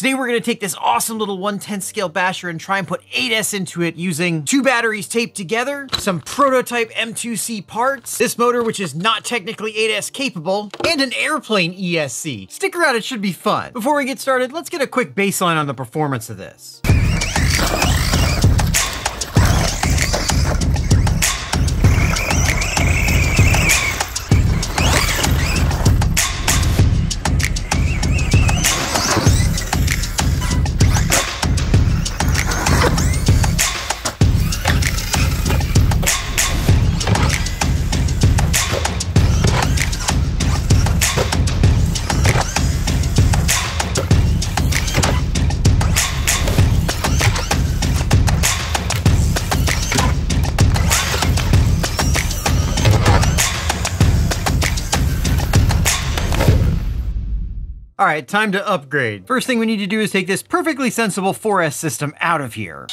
Today we're going to take this awesome little 1/10 scale basher and try and put 8S into it using 2 batteries taped together, some prototype M2C parts, this motor which is not technically 8S capable, and an airplane ESC. Stick around, it should be fun. Before we get started, let's get a quick baseline on the performance of this. All right, time to upgrade. First thing we need to do is take this perfectly sensible 4S system out of here.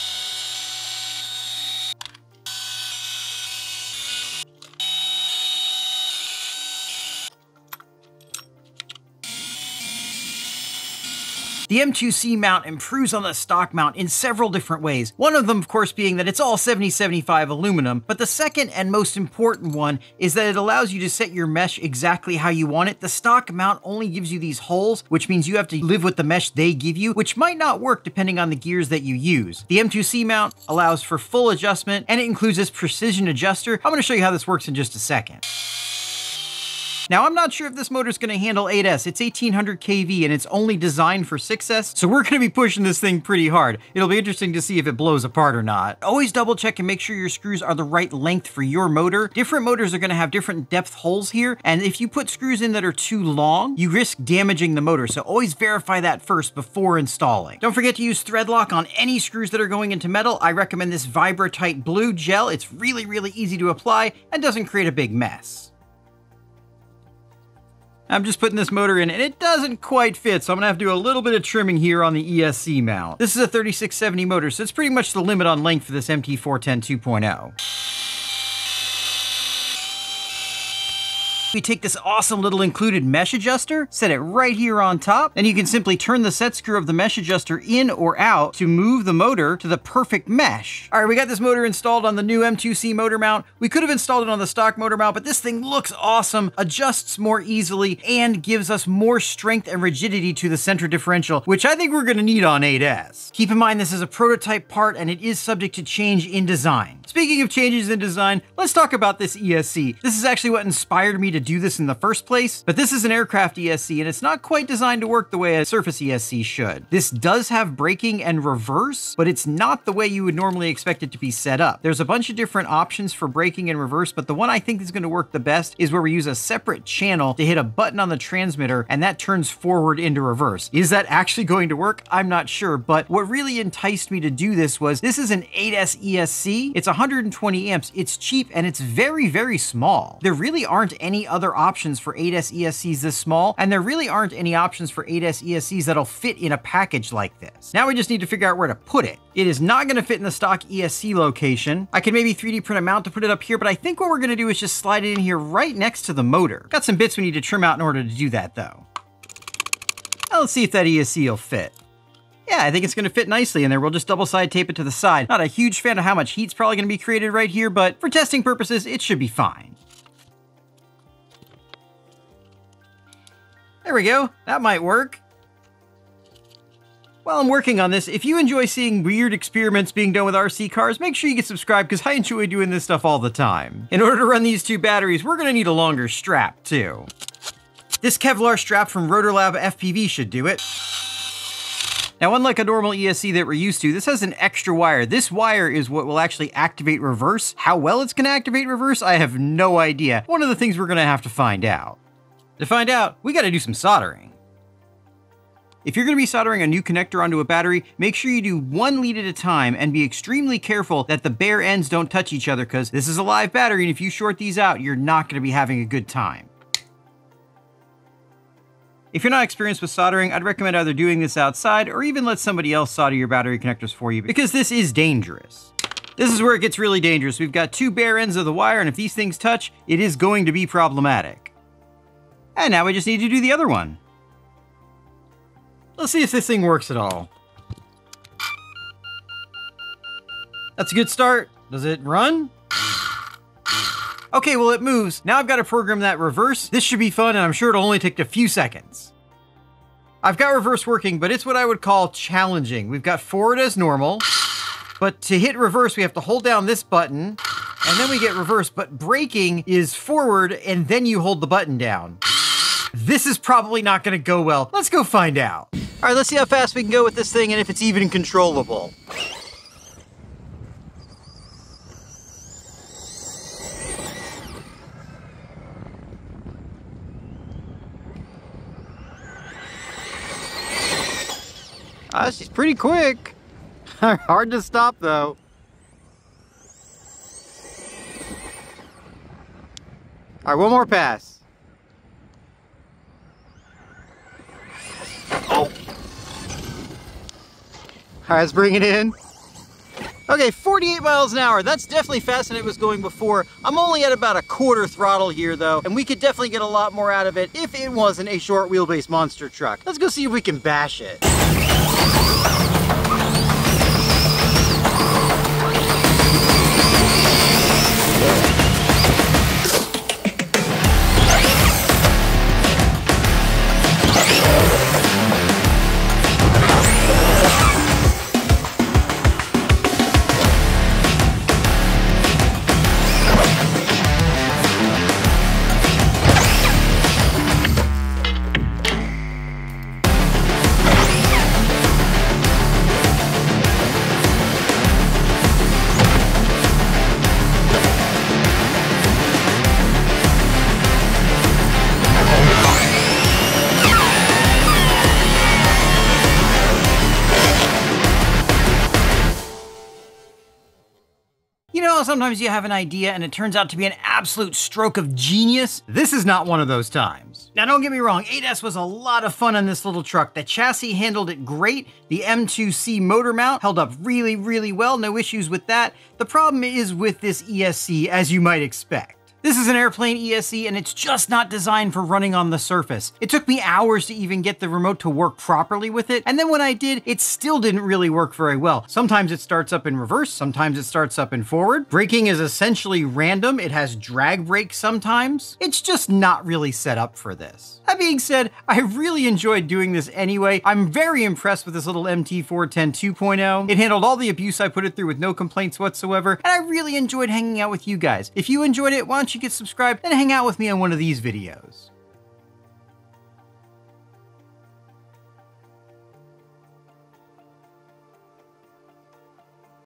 The M2C mount improves on the stock mount in several different ways. One of them, of course, being that it's all 70/75 aluminum, but the second and most important one is that it allows you to set your mesh exactly how you want it. The stock mount only gives you these holes, which means you have to live with the mesh they give you, which might not work depending on the gears that you use. The M2C mount allows for full adjustment, and it includes this precision adjuster. I'm gonna show you how this works in just a second. Now, I'm not sure if this motor is going to handle 8S. It's 1800 kV and it's only designed for 6S, so we're going to be pushing this thing pretty hard. It'll be interesting to see if it blows apart or not. Always double check and make sure your screws are the right length for your motor. Different motors are going to have different depth holes here, and if you put screws in that are too long, you risk damaging the motor, so always verify that first before installing. Don't forget to use thread lock on any screws that are going into metal. I recommend this Vibratite blue gel. It's really easy to apply and doesn't create a big mess. I'm just putting this motor in and it doesn't quite fit, so I'm gonna have to do a little bit of trimming here on the ESC mount. This is a 3670 motor, so it's pretty much the limit on length for this MT410 2.0. We take this awesome little included mesh adjuster, set it right here on top, and you can simply turn the set screw of the mesh adjuster in or out to move the motor to the perfect mesh. All right, we got this motor installed on the new M2C motor mount. We could have installed it on the stock motor mount, but this thing looks awesome, adjusts more easily, and gives us more strength and rigidity to the center differential, which I think we're gonna need on 8S. Keep in mind, this is a prototype part and it is subject to change in design. Speaking of changes in design, let's talk about this ESC. This is actually what inspired me to do this in the first place, but this is an aircraft ESC and it's not quite designed to work the way a surface ESC should. This does have braking and reverse, but it's not the way you would normally expect it to be set up. There's a bunch of different options for braking and reverse, but the one I think is going to work the best is where we use a separate channel to hit a button on the transmitter and that turns forward into reverse. Is that actually going to work? I'm not sure, but what really enticed me to do this was this is an 8S ESC. It's 120 amps, it's cheap, and it's very small. There really aren't any other options for 8S ESCs this small, and there really aren't any options for 8S ESCs that'll fit in a package like this. Now we just need to figure out where to put it. It is not going to fit in the stock ESC location. I can maybe 3D print a mount to put it up here, but I think what we're going to do is just slide it in here right next to the motor. Got some bits we need to trim out in order to do that though. Now let's see if that ESC will fit. Yeah, I think it's going to fit nicely in there. We'll just double side tape it to the side. Not a huge fan of how much heat's probably going to be created right here, but for testing purposes, it should be fine. There we go, that might work. While I'm working on this, if you enjoy seeing weird experiments being done with RC cars, make sure you get subscribed because I enjoy doing this stuff all the time. In order to run these 2 batteries, we're gonna need a longer strap too. This Kevlar strap from Rotorlab FPV should do it. Now, unlike a normal ESC that we're used to, this has an extra wire. This wire is what will actually activate reverse. How well it's gonna activate reverse, I have no idea. One of the things we're gonna have to find out. To find out, we gotta do some soldering. If you're gonna be soldering a new connector onto a battery, make sure you do 1 lead at a time and be extremely careful that the bare ends don't touch each other because this is a live battery and if you short these out, you're not gonna be having a good time. If you're not experienced with soldering, I'd recommend either doing this outside or even let somebody else solder your battery connectors for you because this is dangerous. This is where it gets really dangerous. We've got 2 bare ends of the wire and if these things touch, it is going to be problematic. And now we just need to do the other one. Let's see if this thing works at all. That's a good start. Does it run? Okay, well it moves. Now I've got to program that reverse. This should be fun, and I'm sure it'll only take a few seconds. I've got reverse working, but it's what I would call challenging. We've got forward as normal, but to hit reverse, we have to hold down this button, and then we get reverse, but braking is forward, and then you hold the button down. This is probably not gonna go well. Let's go find out. All right, let's see how fast we can go with this thing and if it's even controllable. She's pretty quick. Hard to stop though. All right, one more pass. Oh. All right, let's bring it in. Okay, 48 miles an hour. That's definitely faster than it was going before. I'm only at about a quarter throttle here though, and we could definitely get a lot more out of it if it wasn't a short wheelbase monster truck. Let's go see if we can bash it. You know, sometimes you have an idea and it turns out to be an absolute stroke of genius. This is not one of those times. Now don't get me wrong, 8S was a lot of fun on this little truck. The chassis handled it great. The M2C motor mount held up really, really well. No issues with that. The problem is with this ESC, as you might expect. This is an airplane ESC and it's just not designed for running on the surface. It took me hours to even get the remote to work properly with it, and then when I did, it still didn't really work very well. Sometimes it starts up in reverse, sometimes it starts up in forward. Braking is essentially random. It has drag brakes sometimes. It's just not really set up for this. That being said, I really enjoyed doing this anyway. I'm very impressed with this little MT410 2.0. It handled all the abuse I put it through with no complaints whatsoever, and I really enjoyed hanging out with you guys. If you enjoyed it, why don't you get subscribed and hang out with me on one of these videos.